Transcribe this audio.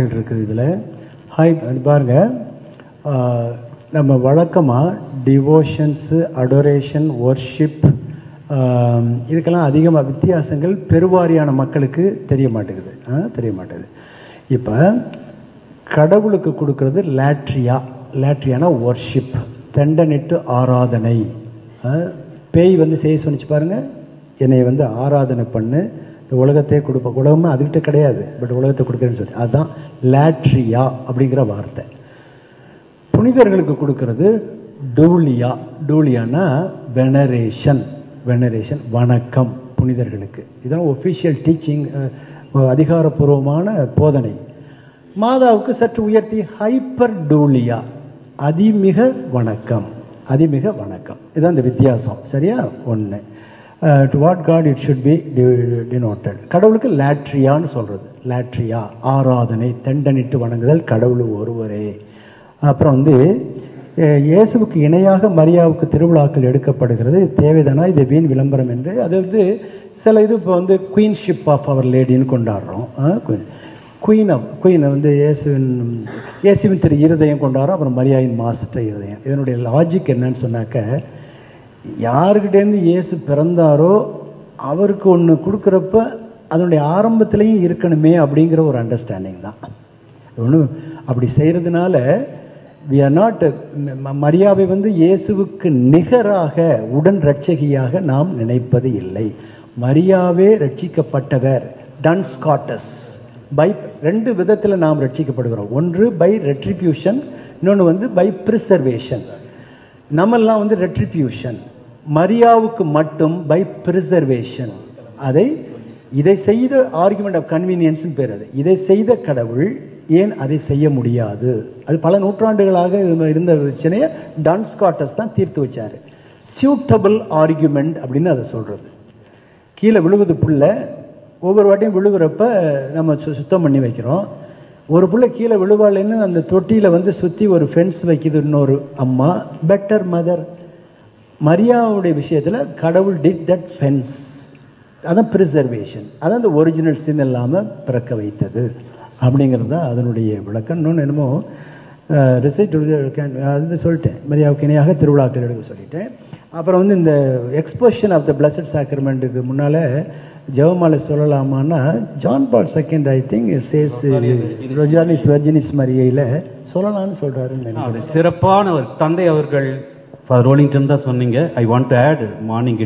கேள்விகள் இருக்குது இதில். ஹாய் பாருங்கள், நம்ம வழக்கமாக டிவோஷன்ஸு, அடோரேஷன், ஒர்ஷிப் இதுக்கெல்லாம் அதிகமாக வித்தியாசங்கள் பெருவாரியான மக்களுக்கு தெரிய மாட்டேங்குது. இப்போ கடவுளுக்கு கொடுக்கறது லேட்ரியானா ஒர்ஷிப், தெண்டனிட்டு ஆராதனை. பேய் செய்ய சொன்னிச்சு பாருங்கள், என்னை ஆராதனை பண்ணு, இந்த உலகத்தையே கொடுப்பேன். உலகமே அதுக்கிட்ட கிடையாது, பட் உலகத்தை கொடுக்குறேன்னு சொல்லி, அதுதான் லேட்ரியா அப்படிங்கிற வார்த்தை. புனிதர்களுக்கு கொடுக்கறது டூலியானா வெனரேஷன், வணக்கம் புனிதர்களுக்கு. இதெல்லாம் ஒஃபிஷியல் டீச்சிங், அதிகாரப்பூர்வமான போதனை. மாதாவுக்கு சற்று உயர்த்தி ஹைப்பர் டூலியா, அதிமிக வணக்கம். இதுதான் இந்த வித்தியாசம். சரியா? ஒன்று. To what got it should be denoted. கடவுளுக்கு லேட்ரியான்னு சொல்கிறது. லேட்ரியா ஆராதனை, தெண்டனிட்டு வணங்குதல், கடவுள் ஒருவரே. அப்புறம் இயேசுவுக்கு இணையாக மரியாவுக்கு திருவிழாக்கள் எடுக்கப்படுகிறது. தேவைதானா? இது வீண் விளம்பரம் என்று. அது சில இது இப்போ குயின்ஷிப் ஆஃப் அவர் லேடின்னு கொண்டாடுறோம். குயினை இயேசுவின் திரு இருதயம் கொண்டாடுறோம், அப்புறம் மரியாயின் மாஸ்டர் இருதயம். இதனுடைய லாஜிக் என்னன்னு சொன்னாக்க, யாருக்கிட்டேருந்து இயேசு பிறந்தாரோ அவருக்கு ஒன்று கொடுக்குறப்ப அதனுடைய ஆரம்பத்திலையும் இருக்கணுமே அப்படிங்கிற ஒரு அண்டர்ஸ்டாண்டிங் தான். அப்படி செய்கிறதுனால we are not மரியாவை இயேசுவுக்கு நிகராக உடன் இரட்சகியாக நாம் நினைப்பது இல்லை. மரியாவே ரட்சிக்கப்பட்டவர், டன்ஸ் காட்டஸ். பை ரெண்டு விதத்தில் நாம் ரட்சிக்கப்படுகிறோம். ஒன்று பை ரெட்ரிபியூஷன், இன்னொன்று பை ப்ரிசர்வேஷன். நம்மெல்லாம் ரெட்ரிபியூஷன். மரியாவுக்கு மட்டும் பை ப்ரிசர்வேஷன். இதை செய்த ஆர்குமெண்ட் ஆஃப் கன்வீனியன்ஸ் பேர். இதை செய்த கடவுள் ஏன் அதை செய்ய முடியாது? அது பல நூற்றாண்டுகளாக இருந்த பிரச்சனையை டன்ஸ் காட்டஸ் தான் தீர்த்து வச்சார். சியூட்டபிள் ஆர்குமெண்ட் அப்படின்னு அதை சொல்கிறது. கீழே விழுவது புள்ள, ஒவ்வொரு வாட்டியும் விழுகிறப்ப நம்ம சுத்தம் பண்ணி வைக்கிறோம். ஒரு புள்ள கீழே விழுவாள்னு அந்த தொட்டியில் சுற்றி ஒரு ஃபென்ஸ் வைக்கிது இன்னொரு அம்மா. Better mother. மரியாவுடைய விஷயத்தில் கடவுள் டிட் தட் ஃபென்ஸ். அதான் ப்ரிசர்வேஷன். அதான் அந்த ஒரிஜினல் சின் இல்லாமல் பிறக்க வைத்தது அப்படிங்கிறது தான் அதனுடைய விளக்கம். இன்னொன்று என்னமோ ரிசைட் அது சொல்லிட்டேன், மரியாவுக்கு இணையாக திருவிழாக்கள் எடுக்க சொல்லிட்டேன். அப்புறம் இந்த எக்ஸ்போஷன் ஆஃப் த பிளஸட் சாக்ரமெண்ட்டுக்கு முன்னால் ஜெபமாலை சொல்லலாமான்னா, John Paul II I think says ரொஜானிஸ் வெர்ஜினிஸ் மரியையில் சொல்லலாம்னு சொல்கிறாரு. சிறப்பான தந்தை அவர்கள் ரோலிங்டன் தான் சொன்னீங்க. I want to add morning